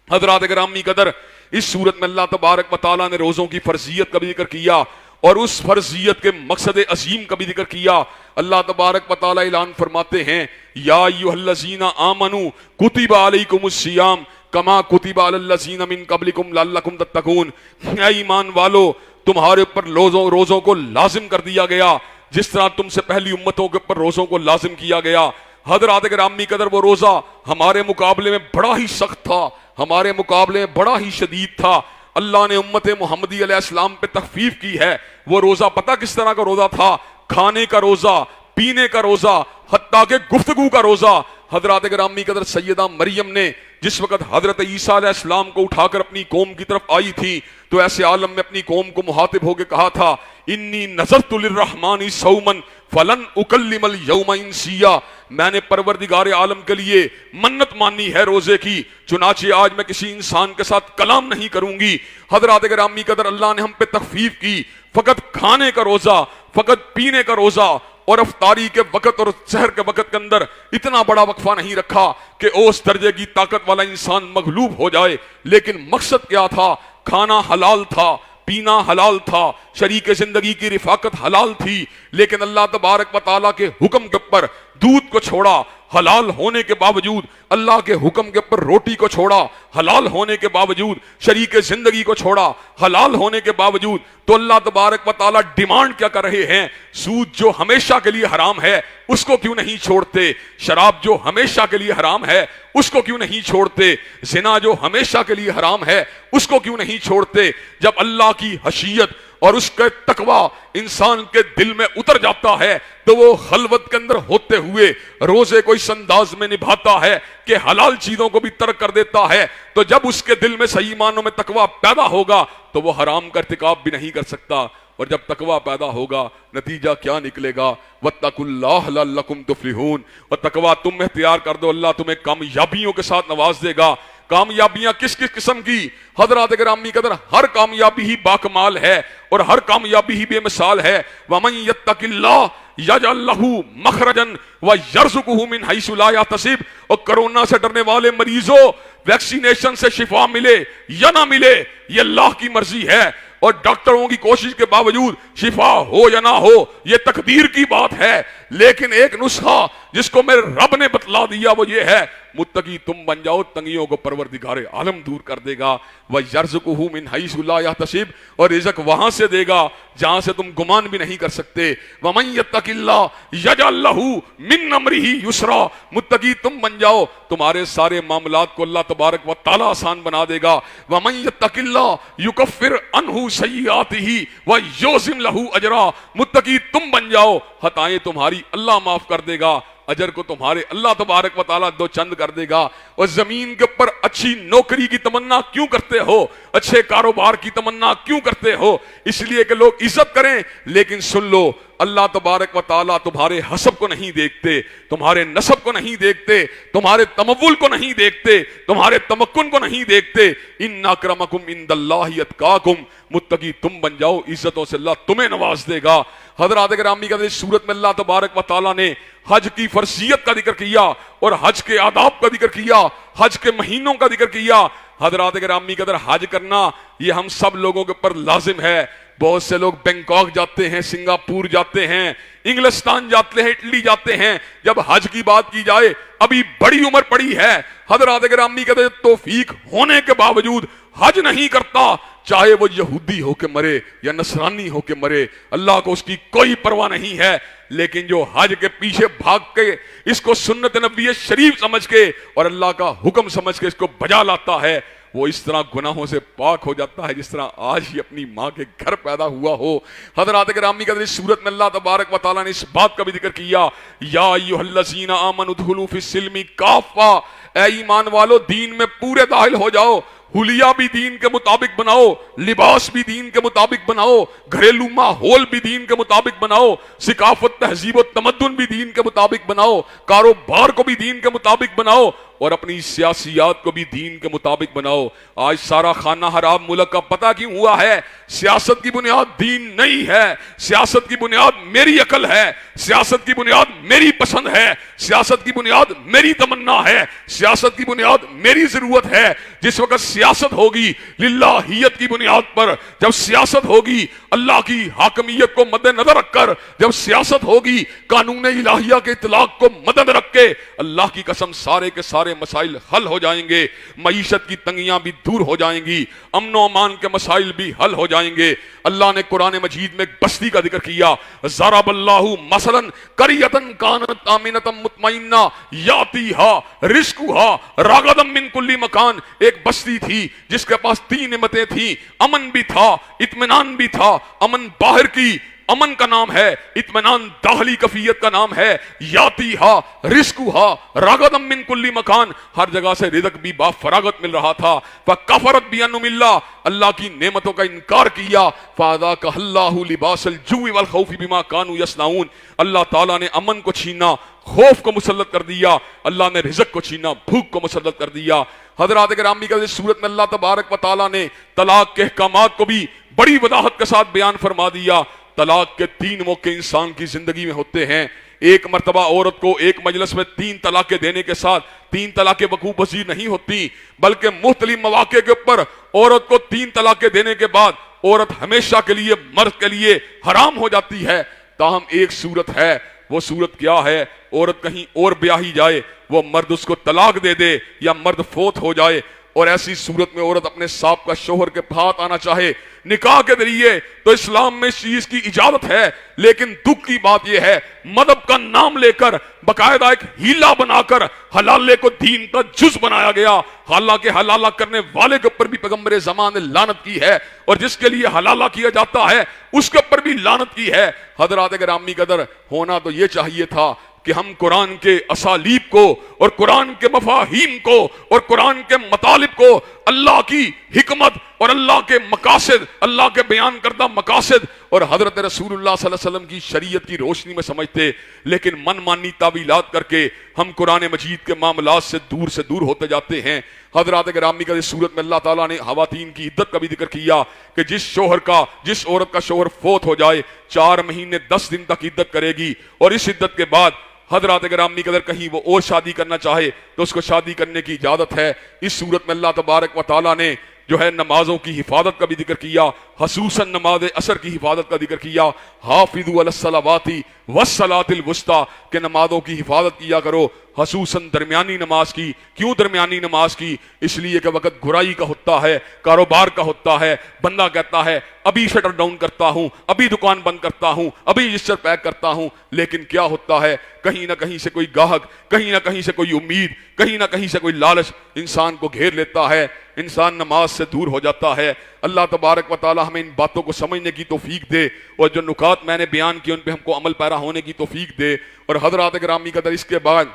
हज़रात गिरामी कदर, इस सूरत में अल्लाह तबारक व तआला ने रोज़ों की फर्जियत का भी जिक्र किया और उस फर्जियत के मकसद अजीम का भी जिक्र किया। अल्लाह तबारक व तआला ऐलान फरमाते हैं, या अय्युहल्लज़ीना आमनू कुतिबा अलैकुमुस्सियाम कमा कुतिबा अलल्लज़ीना मिन क़ब्लिकुम लअल्लकुम तत्तकून। ऐ ईमान वालो, तुम्हारे ऊपर रोज़ों को लाजिम कर दिया गया जिस तरह तुमसे पहली उम्मतों के ऊपर रोज़ों को लाजिम किया गया। हज़रात गिरामी कदर, वो रोज़ा हमारे मुकाबले में बड़ा ही सख्त था, हमारे मुकाबले में बड़ा ही शदीद था। अल्लाह ने उम्मत मोहम्मदी अलैहिस्सलाम पे तखफीफ की है। वो रोज़ा पता किस तरह का रोज़ा था? खाने का रोज़ा, पीने का रोज़ा, हत्ता के गुफ्तगू का रोज़ा। हज़रात गिरामी कदर, सैयदा मरियम ने जिस वक्त हज़रत ईसा अलैहिस्सलाम को उठाकर अपनी कौम की तरफ आई थी, तो ऐसे आलम में अपनी कौम को मुहातिब होकर कहा था, इन्नी नज़रतु लिर्रहमानी सौमन फलन उकल्लिमल यौमा इंसिया। मैंने परवरदिगार आलम के लिए मन्नत मानी है रोजे की, चुनाचे आज मैं किसी इंसान के साथ कलाम नहीं करूंगी। हज़रात गिरामी कदर, अल्लाह ने हम पे तखफीफ की। फकत खाने का रोजा, फकत पीने का रोजा और अफ्तारी के वक़्त और सहर के वक़्त के अंदर इतना बड़ा वक्फा नहीं रखा कि उस दर्जे की ताकत वाला इंसान मगलूब हो जाए। लेकिन मकसद क्या था? खाना हलाल था, पीना हलाल था, शरीक जिंदगी की रिफाकत हलाल थी। लेकिन अल्लाह तबारक व तआला के हुक्म के ऊपर दूध को छोड़ा हलाल होने के बावजूद अल्लाह के हुक्म के ऊपर रोटी को छोड़ा, हलाल होने के बावजूद शरीक जिंदगी को छोड़ा, हलाल होने के बावजूद, तो अल्लाह तबारक व तआला डिमांड क्या कर रहे हैं? सूद जो हमेशा के लिए हराम है उसको क्यों नहीं छोड़ते? शराब जो हमेशा के लिए हराम है उसको क्यों नहीं छोड़ते? जिना जो हमेशा के लिए हराम है उसको क्यों नहीं छोड़ते? जब अल्लाह की हशीयत और उसका तकवा इंसान के दिल में उतर जाता है तो वो खलवत के अंदर होते हुए रोजे को इस अंदाज में निभाता है कि हलाल चीजों को भी तर्क कर देता है। तो जब उसके दिल में सही मानों में तकवा पैदा होगा तो वो हराम का इर्तिकाब भी नहीं कर सकता। और जब तकवा पैदा होगा नतीजा क्या निकलेगा? वत्तकुल्लाह लअल्लकुम तुफ्लिहून, और तकवा तुम इख्तियार कर दो, अल्लाह तुम्हें कामयाबियों के साथ नवाज देगा। कामयाबियां किस किस किस्म की? हजरात गिरामी कदर, हर कामयाबी ही बाकमाल है और हर कामयाबी ही बेमिसाल है। वमन यत्तकिल्लाह यजअल लहू मखरजन व यरज़ुकुहु मिन हैसु ला यहतसिब। और कोरोना से डरने वाले मरीजों, वैक्सीनेशन से शिफा मिले या ना मिले ये अल्लाह की मर्जी है, और डॉक्टरों की कोशिश के बावजूद शिफा हो या ना हो ये तकदीर की बात है। लेकिन एक नुस्खा जिसको मेरे रब ने बतला दिया वो ये है, मुत्तकी तुम बन जाओ, तंगियों को परवरदिगारे आलम दूर कर देगा। वह यर्ज़ुकुहु मिन हैसु ला यहतसिब, और रिज़्क़ वहां से देगा जहां से तुम गुमान भी नहीं कर सकते। वमन यत्तकिल्लाह यजअल लहू मिन अम्रिही युसरा, मुत्तकी तुम बन जाओ, तुम्हारे सारे मामलात को अल्लाह तबारक व तआला आसान बना देगा। वमन यत्तकिल्लाह युकफ्फिर अन्हु सय्यिआतिही व युज़िम लहू अजरा, मुत्तकी तुम बन जाओ, खताएं तुम्हारी अल्लाह माफ कर देगा, अजर को तुम्हारे अल्लाह तबारक व तआला दो चंद कर देगा। और जमीन के ऊपर अच्छी नौकरी की तमन्ना क्यों करते हो? अच्छे कारोबार की तमन्ना क्यों करते हो? इसलिए कि लोग इज्जत करें। लेकिन सुन लो, अल्लाह तबारक व तआला तुम्हारे हसब को नहीं देखते, तुम्हारे नसब को नहीं देखते, तुम्हारे तमव्वुल को नहीं देखते, तुम्हारे तमक्कुन को नहीं देखते। इन्ना अक्रमकुम इंदल्लाहि अत्काकुम, मुत्तकी तुम बन जाओ, इज्जतों से अल्लाह तुम्हें नवाज देगा। हज़रात गिरामी का सूरत में अल्लाह तबारक व तआला ने हज की फर्जियत का जिक्र किया और हज के आदाब का जिक्र किया, हज के महीनों का जिक्र किया। हज़रात गिरामी का हज करना ये हम सब लोगों के ऊपर लाजिम है। बहुत से लोग बैंकॉक जाते हैं, सिंगापुर जाते हैं, इंग्लिस्तान जाते हैं, इटली जाते हैं। जब हज की बात की जाए, अभी बड़ी उम्र पड़ी है, हज़रात गिरामी का तौफीक होने के बावजूद हज नहीं करता, चाहे वो यहूदी होके मरे या नसरानी होके मरे, अल्लाह को उसकी कोई परवाह नहीं है। लेकिन जो हज के पीछे भाग के इसको सुन्नत नबी शरीफ समझ के और अल्लाह का हुक्म समझ के इसको बजा लाता है, वो इस तरह गुनाहों से पाक हो जाता है जिस तरह आज ही अपनी माँ के घर पैदा हुआ हो। हज़रात गिरामी का सूरत में अल्लाह तबारक व तआला ने इस बात का भी जिक्र किया, या अय्युहल्लज़ीना आमनु उदखुलू फिस्सिल्मी काफ़ा, ऐ ईमान वालो दीन में पूरे दाखिल हो जाओ। हुलिया भी दीन के मुताबिक बनाओ, लिबास भी दीन के मुताबिक बनाओ, घरेलू माहौल भी दीन के मुताबिक बनाओ, सिकाफत तहजीब और तमद्दुन भी दीन के मुताबिक बनाओ, कारोबार को भी दीन के मुताबिक बनाओ और अपनी सियासियात को भी दीन के मुताबिक बनाओ। आज सारा खाना हराम मुल्क का पता क्यों हुआ है? सियासत की बुनियाद दीन नहीं है, सियासत की बुनियाद मेरी अकल है, सियासत की बुनियाद मेरी पसंद है, सियासत की बुनियाद मेरी तमन्ना है, सियासत की बुनियाद मेरी जरूरत है। जिस वक्त सियासत होगी लिल्लाहियत की बुनियाद पर, जब सियासत होगी अल्लाह की हाकमियत को मद्देनजर रखकर, जब सियासत होगी कानून इलाहिया के इतलाक को मदद रख के, अल्लाह की कसम सारे के सारे मसाइल हल हो जाएंगे। मईशत की तंगियां भी दूर हो जाएंगी, अमनो अमान के मसाइल भी हल हो जाएंगे। अल्लाह ने कुरान मजीद में एक बस्ती का जिक्र किया, ज़रबल्लाहु मसलन करियतन कानत आमिनतम मुतमइन्ना यातीहा रिज़्कुहा रगदम मिन कुल्ली मकान। एक बस्ती थी जिसके पास 3 नेमतें थी, अमन भी था, इत्मीनान भी था। अमन बाहर की अमन का नाम है, इत्मीनान दाखिली कफियत का नाम है। यातीहा रिज़्कुहा रगदम मिन कुल्ली मकान, हर जगह से रिज़्क भी बाफरागत मिल रहा था। फकफरत बिअन्नुमिल्लाह, अल्लाह की नेमतों का इनकार किया। फ़ाज़ाक़हल्लाहु लिबासल जुइ वल खौफ़ि बिमा कानू यस्नाऊन, अल्लाह ताला ने अमन को छीना, खौफ को मुसल्लत कर दिया। अल्लाह ने रिज़्क को छीना, भूख को मुसल्लत कर दिया। हज़रात गिरामी का सूरत में अल्लाह तबारक व तआला ने तलाक के अहकामात को भी बड़ी वदाहत के साथ बयान फरमा दिया। तलाक के 3 मौके इंसान की जिंदगी में होते हैं। एक मर्तबा औरत को एक मजलिस में 3 तलाक़ें देने के साथ 3 तलाक़ें वक़ूफ़ पज़ीर नहीं होती, बल्कि मुख्तलिफ मौक़े के ऊपर औरत को 3 तलाक़ें देने के बाद औरत हमेशा के लिए मर्द के लिए हराम हो जाती है। ताहम एक सूरत है, वो सूरत क्या है? औरत कहीं और ब्याही जाए, वो मर्द उसको तलाक दे दे या मर्द फोत हो जाए, और ऐसी सूरत में औरत अपने साबिका शोहर के हाथ आना चाहे निकाह के जरिए, तो इस्लाम में इस चीज की इजाजत है। लेकिन दुख की बात यह है, मदहब का नाम लेकर बाकायदा एक हीला बनाकर हलाले को दीन का जुज बनाया गया। हालांकि हलाला करने वाले के ऊपर भी पैगंबर ज़मान ने लानत की है, और जिसके लिए हलाला किया जाता है उसके ऊपर भी लानत की है। हजरात गिरामी कदर, होना तो यह चाहिए था कि हम कुरान के असालीब को और कुरान के मफाहीम को और कुरान के मतालिब को, अल्लाह की हिकमत और अल्लाह के मकासद, अल्लाह के बयान करदा मकासद और हजरत रसूलुल्लाह सल्लल्लाहु अलैहि वसल्लम की शरीयत की रोशनी में समझते। लेकिन मनमानी तावीलात करके हम कुरान मजीद के मामलात से दूर होते जाते हैं। हजरात गिरामी का इस सूरत में अल्लाह ताला ने हवातीन की इद्दत का भी जिक्र किया कि जिस औरत का शोहर फोत हो जाए 4 महीने 10 दिन तक इद्दत करेगी, और इस इद्दत के बाद हजरात गिरामी कदर कहीं वो और शादी करना चाहे तो उसको शादी करने की इजाजत है। इस सूरत में अल्लाह तबारक व तआला ने जो है नमाजों की हिफाजत का भी जिक्र किया, खसूसन नमाज असर की हिफाजत का जिक्र किया। हाफिज़ू अलस्सलावाती वस्सलातिल वुस्ता के नमाजों की हिफाजत किया करो, खसूसन दरमियानी नमाज की। क्यों दरमियानी नमाज की? इसलिए कि वक्त गुराई का होता है, कारोबार का होता है। बंदा कहता है अभी शटर डाउन करता हूं, अभी दुकान बंद करता हूं, अभी रजिस्टर पैक करता हूं, लेकिन क्या होता है, कहीं ना कहीं से कोई गाहक, कहीं ना कहीं से कोई उम्मीद, कहीं ना कहीं से कोई लालच इंसान को घेर लेता है, इंसान नमाज से दूर हो जाता है। अल्लाह तबारक व तआला हमें इन बातों को समझने की तौफीक दे, और जो नुकात मैंने बयान किए उन पे हमको अमल पैरा होने की तौफीक दे। और हजरात गिरामी कदर, इसके बाद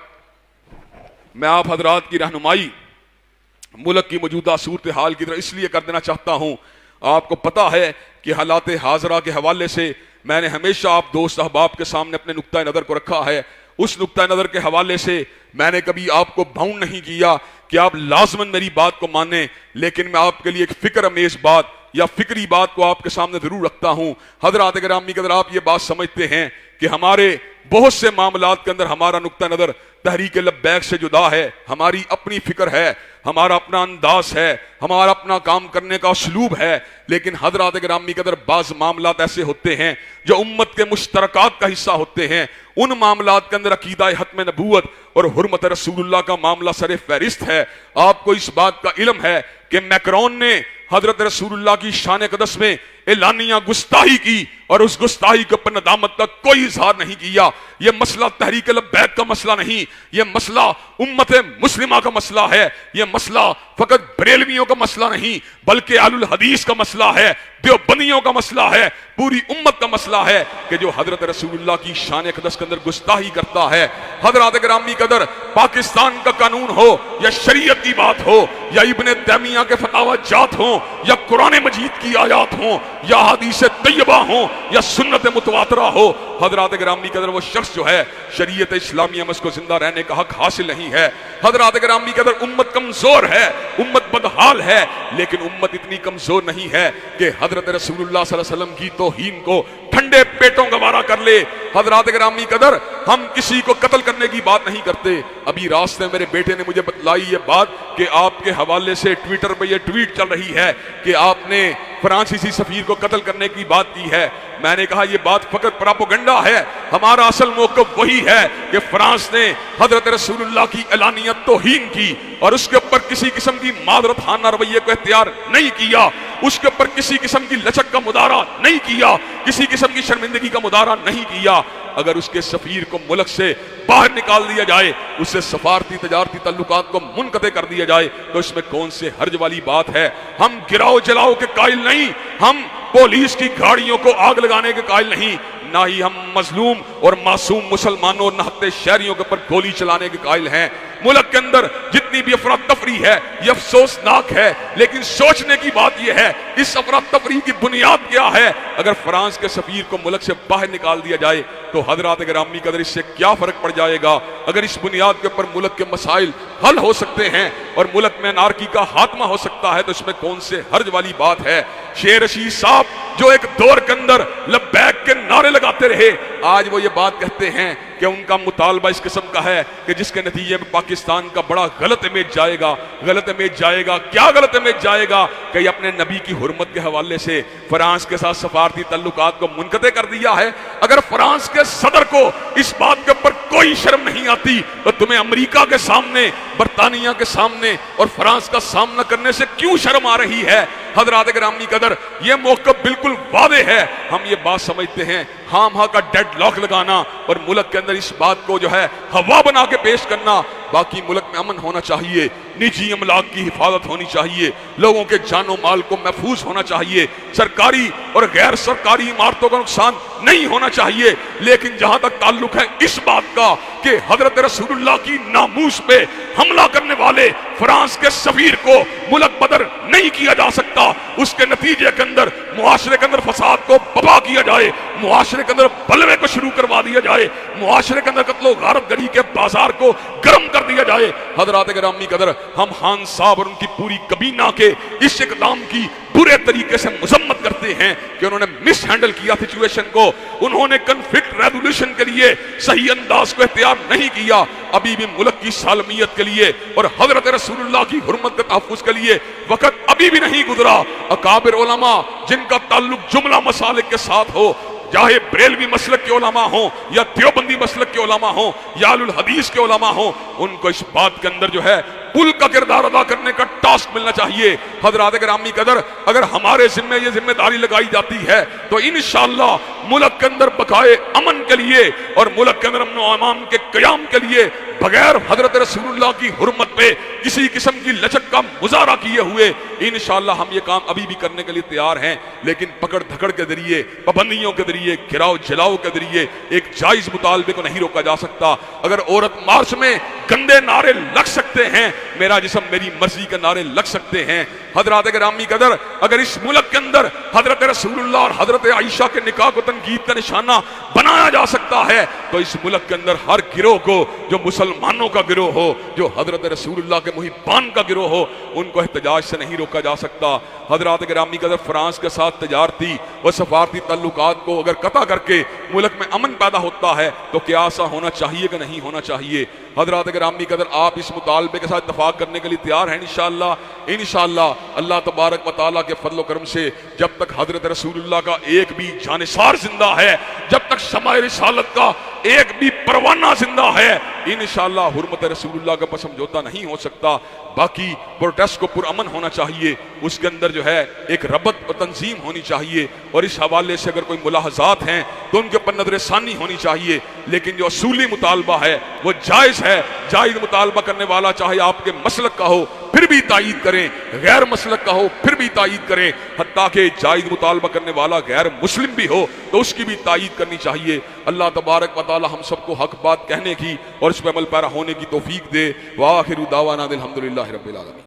मैं आप हजरात की रहनुमाई मुल्क की मौजूदा सूरत हाल की तरह इसलिए कर देना चाहता हूँ। आपको पता है कि हालात हाजरा के हवाले से मैंने हमेशा आप दोस्त अहबाब के सामने अपने नुक्ता नज़र को रखा है। उस नुक्ता नज़र के हवाले से मैंने कभी आपको बाउंड नहीं किया कि आप लाजमन मेरी बात को माने, लेकिन मैं आपके लिए एक फिक्र अमेज बात या फिक्री बात को आपके सामने जरूर रखता हूं। हजरात गिरामी कदर, आप ये बात समझते हैं कि हमारे बहुत से मामलात के अंदर हमारा नुक्ता नज़र तहरीक लब्बैक से जुदा है। हमारी अपनी फिक्र है, हमारा अपना अंदाज है, हमारा अपना काम करने का उसलूब है। लेकिन हजरात गिरामी कदर, बाज मामलात ऐसे होते हैं जो उम्मत के मुश्तरकात का हिस्सा होते हैं। उन मामलात के अंदर अकीदा हत्म नबूवत और हुर्मत रसूलुल्लाह का मामला सरे फहरिस्त है। आपको इस बात का इल्म है कि मैक्रोन ने हजरत रसूलुल्लाह की शान कदस में एलानिया गुस्ताही की, और उस गुस्ताही के ऊपर नदामत का कोई इजहार नहीं किया। यह मसला तहरीक लब्बैक का मसला नहीं, यह मसला उम्मत मुस्लिमा का मसला है। यह मसला फकत बरेलवियों का मसला नहीं, बल्कि आलुल हदीस का मसला है, देवबंदियों का मसला है, पूरी उम्मत का मसला है कि जो हजरत रसूलुल्लाह की शान कदस के अंदर गुस्ताही करता है। हजरत गिरामी कदर, पाकिस्तान का कानून हो या शरीयत की बात हो या इब्ने तैमिया के फतावा जात हो या कुरान मजीद की आयात हो या हदीस तैयबा हो या सुन्नत मुतवातरा हो, हजरत गिरामी कदर वो शख्स जो है शरीयत इस्लामिया में उसको जिंदा रहने का हक हासिल नहीं है। हजरत गिरामी कदर, उम्मत कमजोर है, उम्मत बदहाल है, लेकिन उम्मत इतनी कमजोर नहीं है कि हजरत रसूलुल्लाह सल्लल्लाहु अलैहि वसल्लम की तौहीन को ठंडे पेटों गवारा कर ले। हजरत गिरामी कदर, हम किसी को कत्ल करने की बात नहीं करते। अभी रास्ते मेरे बेटे ने मुझे बतलाई ये बात कि आपके हवाले से ट्विटर पर यह ट्वीट चल रही है कि आपने फ्रांसीसी सफीर को कत्ल करने की बात की है। मैंने कहा यह बात फकत प्रोपेगेंडा है। हमारा असल मौक़िफ़ वही है कि फ्रांस ने हजरत रसूलुल्लाह की एलानियत तौहीन की और उसके ऊपर किसी किस्म की मादरत खाना रवैये को इख्तियार नहीं किया, उसके ऊपर किसी किस्म की लचक का मुदारा नहीं किया, किसी किस्म की शर्मिंदगी का मुदारा नहीं किया। अगर उसके सफीर को मुल्क से बाहर निकाल दिया जाए, उससे सफारती तजारती ताल्लुकात को मुनक़ते कर दिया जाए, तो इसमें कौन से हर्ज वाली बात है। हम गिराओ जलाओ के कायल नहीं, हम पुलिस की गाड़ियों को आग लगाने के कायल नहीं, ना ही हम मजलूम और मासूम मुसलमानों और नहते शहरियों के ऊपर गोली चलाने के कायल हैं। मुल्क के अंदर जितनी भी अफरा तफरी है ये अफसोसनाक है, लेकिन सोचने की बात यह है इस अफरा तफरी की बुनियाद क्या है। अगर फ्रांस के सफीर को मुल्क से बाहर निकाल दिया जाए तो हजरात गिरामी कदर, इससे क्या फर्क पड़ जाएगा। अगर इस बुनियाद के ऊपर मुल्क के मसाइल हल हो सकते हैं और मुल्क में अनारकी का खात्मा हो सकता है, तो इसमें कौन से हर्ज वाली बात है। शेर रशीद साहब जो एक दौर के अंदर लब्बैक के नारे लगाते रहे, आज वो ये बात कहते हैं कि उनका मुतालबा इस किस्म का है कि जिसके नतीजे में पाकिस्तान का बड़ा गलत इमेज जाएगा। गलत इमेज जाएगा, क्या गलत इमेज जाएगा कि अपने नबी की हुर्मत के हवाले से फ्रांस के साथ सफारती तल्लुकात को मुनक़ते कर दिया है। अगर फ्रांस के सदर को इस बात के ऊपर कोई शर्म नहीं आती तो तुम्हें अमेरिका के सामने, बरतानिया के सामने और फ्रांस का सामना करने से क्यों शर्म आ रही है? हजरात गिरामी कदर, ये मौक़िफ़ बिल्कुल वादे है। हम ये बात समझते हैं, हाँ का डेड लॉक लगाना और मुल्क के अंदर इस बात को जो है हवा बना के पेश करना। बाकी मुल्क में अमन होना चाहिए, निजी अमलाक की हिफाजत होनी चाहिए, लोगों के जानो माल को महफूज होना चाहिए, सरकारी और गैर सरकारी इमारतों का नुकसान नहीं होना चाहिए। लेकिन जहां तक ताल्लुक है इस बात का कि हजरत रसूलुल्लाह की नामूस पे हमला करने वाले फ्रांस के सफीर को मुल्क बदर नहीं किया जा सकता। उसके नतीजे के अंदर मुआशरे के अंदर फसाद को बर्पा किया जाए, मुआशरे के अंदर बलवे को शुरू करवा दिया जाए, मुआशरे के अंदर कत्लो गारत गढ़ी के बाजार को गर्म कर दिया जाए। हजरात गिरामी कदर, हम खान साहब और उनकी पूरी कबीना के इस इक़दाम की बुरे तरीके से मजम्मत करते हैं कि उन्होंने मिस हैंडल किया सिचुएशन को। उन्होंने कन्फ्लिक्ट रेजोल्यूशन के लिए सही अंदाज को इख्तियार नहीं किया। अभी भी मुल्क की सालमियत के लिए और हजरत रसूलुल्लाह की हुर्मत के तहफ़्फ़ुज़ के लिए वक़्त अभी भी नहीं गुजरा। अकाबिर उलमा जिनका ताल्लुक जुमला मसालिक के साथ हो, चाहे बरेलवी मसलक के उलमा हो या देवबंदी मसलक के उलमा हो या अहलुल हदीस के उलमा हो, उनको इस बात के अंदर जो है पुल का किरदार अदा करने का टास्क मिलना चाहिए। हजरात गिरामी कदर, अगर हमारे जिम्मे ये जिम्मेदारी लगाई जाती है तो इंशाअल्लाह मुल्क के अंदर बकाए अमन के लिए और मुल्क के अंदर अमन व अमान के क़याम के लिए बगैर हजरत रसूलुल्लाह की हुर्मत पे किसी किस्म की लचक का मुजाहरा किए हुए इंशाअल्लाह हम ये काम अभी भी करने के लिए तैयार हैं। लेकिन पकड़ धकड़ के जरिए, पाबंदियों के जरिए, गिराव जलाओ के जरिए एक जायज मुतालबे को नहीं रोका जा सकता। अगर औरत मार्च में गंदे नारे लग सकते हैं, मेरा जिस्म मेरी मर्जी के नारे लग सकते हैं। हजरत गिरामी कदर, अगर इस मुल्क के अंदर हजरत रसूलुल्लाह और हजरत आयशा के निकाह को तनकीद का निशाना बनाया जा सकता है तो इस मुल्क के अंदर हर गिरोह को, जो मुसलमानों का गिरोह हो, जो हजरत रसूलुल्लाह के मुहिब्बान का गिरोह हो, उनको एहतजाज से नहीं रोका जा सकता। हजरत गिरामी कदर, फ्रांस के साथ तजारती व सफारती तल्लुकात को अगर कता करके मुल्क में अमन पैदा होता है तो क्या ऐसा होना चाहिए कि नहीं होना चाहिए? हजरत गिरामी कदर, आप इस मुतालबे के साथ इत्तफाक करने के लिए तैयार हैं इंशाअल्लाह। इंशाअल्लाह अल्लाह तबारक व तआला के फजल व करम से जब तक हजरत रसूलुल्लाह का एक भी जानिसार जिंदा है, जब तक शमाए रिसालत का एक भी परवाना जिंदा है, इंशाअल्लाह हुर्मत रसूलुल्लाह का समझौता नहीं हो सकता। बाकी प्रोटेस्ट को पुरअमन होना चाहिए, उसके अंदर जो है एक रबत व तंजीम होनी चाहिए और इस हवाले से अगर कोई मुलाहजात हैं तो उनके ऊपर नजरसानी होनी चाहिए। लेकिन जो असूली मुतालबा है वो जायज़ है। जायज़ मुतालबा करने वाला चाहे आपके मसलक का हो फिर भी तायीद करें, गैर मसलक का हो फिर भी तायीद करें, हत्ता कि जायज़ मुतालबा करने वाला गैर मुस्लिम भी हो तो उसकी भी तायीद करनी चाहिए। अल्लाह तबारक व तआला हम सबको हक बात कहने की और इस पर अमल पैरा होने की तौफीक दे। व आखिरु दावाना अल्हम्दुलिल्लाहि रब्बिल आलमीन।